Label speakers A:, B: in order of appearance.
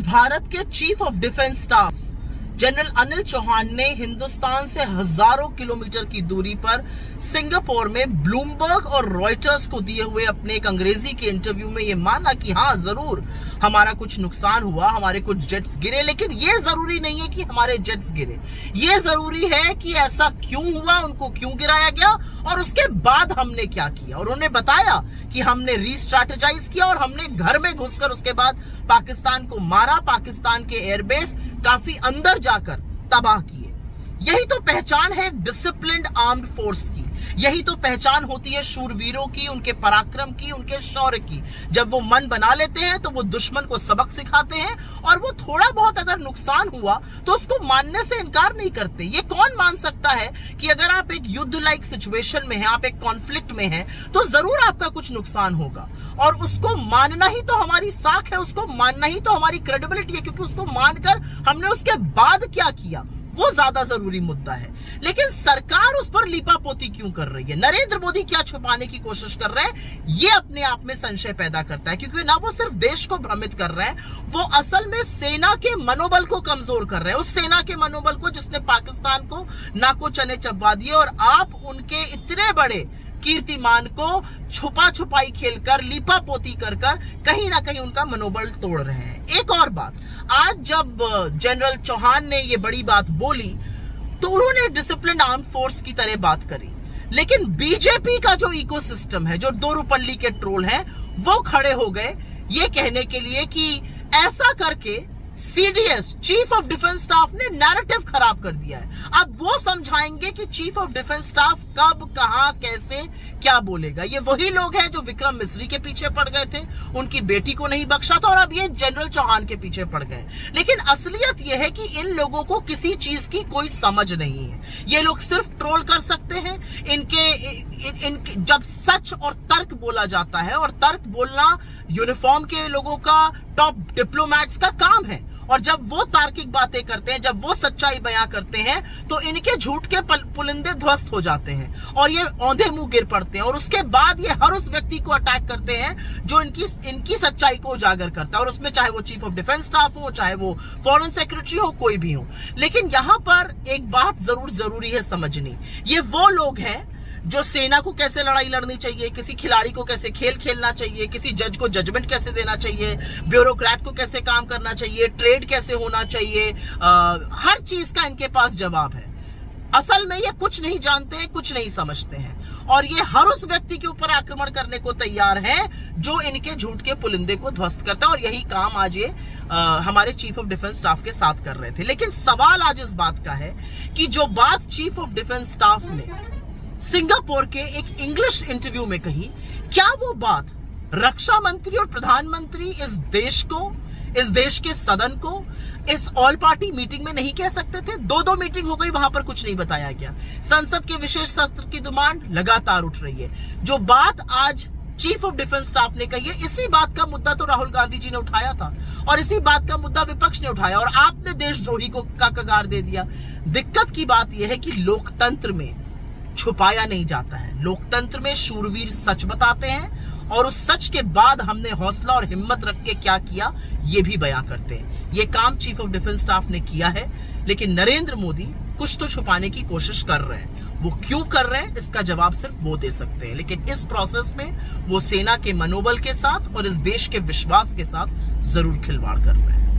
A: आज भारत के chief of defence staff general Anil Chauhan ने हिंदुस्तान से हजारों किलोमीटर की दूरी पर सिंगापुर में ब्लूमबर्ग और रॉयटर्स को दिए हुए अपने एक अंग्रेजी के इंटरव्यू में ये माना कि हाँ जरूर हमारा कुछ नुकसान हुआ, हमारे कुछ जेट्स गिरे, लेकिन ये जरूरी नहीं है कि हमारे जेट्स गिरे। ये जरूरी है कि ऐसा क्यों हुआ, उनको क्यों गिराया गया और उसके बाद हमने क्या किया। और उन्होंने बताया कि हमने रीस्ट्रैटेजाइज किया और हमने घर में घुसकर उसके बाद पाकिस्तान को मारा, पाकिस्तान के एयरबेस काफी अंदर जाकर तबाह किए। यही तो पहचान है डिसिप्लिन्ड आर्म्ड फोर्स की, यही तो पहचान होती है शूरवीरों की, उनके पराक्रम की, उनके शौर्य की। जब वो मन बना लेते हैं तो वो दुश्मन को सबक सिखाते हैं और वो थोड़ा बहुत अगर नुकसान हुआ तो उसको मानने से इनकार नहीं करते। ये कौन मान सकता है कि अगर आप एक युद्ध लाइक सिचुएशन में हैं, आप एक कॉन्फ्लिक्ट में हैं, तो जरूर आपका कुछ नुकसान होगा और उसको मानना ही तो हमारी साख है, उसको मानना ही तो हमारी क्रेडिबिलिटी है, क्योंकि उसको मानकर हमने उसके बाद क्या किया वो ज्यादा जरूरी मुद्दा है। लेकिन सरकार उस पर लीपापोती क्यों कर रही है, नरेंद्र मोदी क्या छुपाने की कोशिश कर रहे हैं, ये अपने आप में संशय पैदा करता है। क्योंकि ना वो सिर्फ देश को भ्रमित कर रहे हैं, वो असल में सेना के मनोबल को कमजोर कर रहे हैं, उस सेना के मनोबल को जिसने पाकिस्तान को नाको चने चबवा दिए। और आप उनके इतने बड़े कीर्तिमान को छुपा छुपाई खेलकर, लीपापोती कर कहीं ना कहीं उनका मनोबल तोड़ रहे हैं। एक और बात, आज जब जनरल चौहान ने ये बड़ी बात बोली तो उन्होंने डिसिप्लिन आर्म फोर्स की तरह बात करी, लेकिन बीजेपी का जो इकोसिस्टम है, जो दो रुपल्ली के ट्रोल हैं, वो खड़े हो गए ये कहने के लिए कि ऐसा करके CDS chief of defence staff ने नैरेटिव खराब कर दिया है। अब वो समझाएंगे कि चीफ ऑफ डिफेंस स्टाफ कब, कहां, कैसे, क्या बोलेगा। ये वही लोग हैं जो विक्रम मिस्री के पीछे पड़ गए थे, उनकी बेटी को नहीं बख्शा था, और अब ये जनरल चौहान के पीछे पड़ गए। लेकिन असलियत यह है कि इन लोगों को किसी चीज की कोई समझ नहीं है। ये लोग सिर्फ ट्रोल कर सकते हैं। इनके जब सच और तर्क बोला जाता है, और तर्क बोलना यूनिफॉर्म के लोगों का, टॉप डिप्लोमैट्स का काम है, और जब वो तार्किक बातें करते हैं, जब वो सच्चाई बयां करते हैं, तो इनके झूठ के पुलिंदे ध्वस्त हो जाते हैं और ये औंधे मुंह गिर पड़ते हैं। और उसके बाद ये हर उस व्यक्ति को अटैक करते हैं जो इनकी सच्चाई को उजागर करता है, और उसमें चाहे वो चीफ ऑफ डिफेंस स्टाफ हो, चाहे वो फॉरेन सेक्रेटरी हो, कोई भी हो। लेकिन यहां पर एक बात जरूर जरूरी है समझनी, ये वो लोग हैं जो सेना को कैसे लड़ाई लड़नी चाहिए, किसी खिलाड़ी को कैसे खेल खेलना चाहिए, किसी जज को जजमेंट कैसे देना चाहिए, ब्यूरोक्रेट को कैसे काम करना चाहिए, ट्रेड कैसे होना चाहिए, हर चीज का इनके पास जवाब है। असल में ये कुछ नहीं जानते, कुछ नहीं समझते हैं, और ये हर उस व्यक्ति के ऊपर आक्रमण करने को तैयार है जो इनके झूठ के पुलिंदे को ध्वस्त करता है। और यही काम आज ये हमारे चीफ ऑफ डिफेंस स्टाफ के साथ कर रहे थे। लेकिन सवाल आज इस बात का है कि जो बात चीफ ऑफ डिफेंस स्टाफ ने सिंगापुर के एक इंग्लिश इंटरव्यू में कही, क्या वो बात रक्षा मंत्री और प्रधानमंत्री इस देश को, इस देश के सदन को, इस ऑल पार्टी मीटिंग में नहीं कह सकते थे? दो मीटिंग हो गई, वहां पर कुछ नहीं बताया गया। संसद के विशेष सत्र की डिमांड लगातार उठ रही है। जो बात आज चीफ ऑफ डिफेंस स्टाफ ने कही है, इसी बात का मुद्दा तो राहुल गांधी जी ने उठाया था, और इसी बात का मुद्दा विपक्ष ने उठाया, और आपने देशद्रोही को का कगार दे दिया। दिक्कत की बात यह है कि लोकतंत्र में छुपाया नहीं जाता है। लोकतंत्र में शूरवीर सच बताते हैं, और उस सच के बाद हमने हौसला और हिम्मत रख के क्या किया ये भी बयां करते हैं। ये काम चीफ ऑफ डिफेंस स्टाफ ने किया है, लेकिन नरेंद्र मोदी कुछ तो छुपाने की कोशिश कर रहे हैं। वो क्यों कर रहे हैं इसका जवाब सिर्फ वो दे सकते हैं, लेकिन इस प्रोसेस में वो सेना के मनोबल के साथ और इस देश के विश्वास के साथ जरूर खिलवाड़ कर रहे हैं।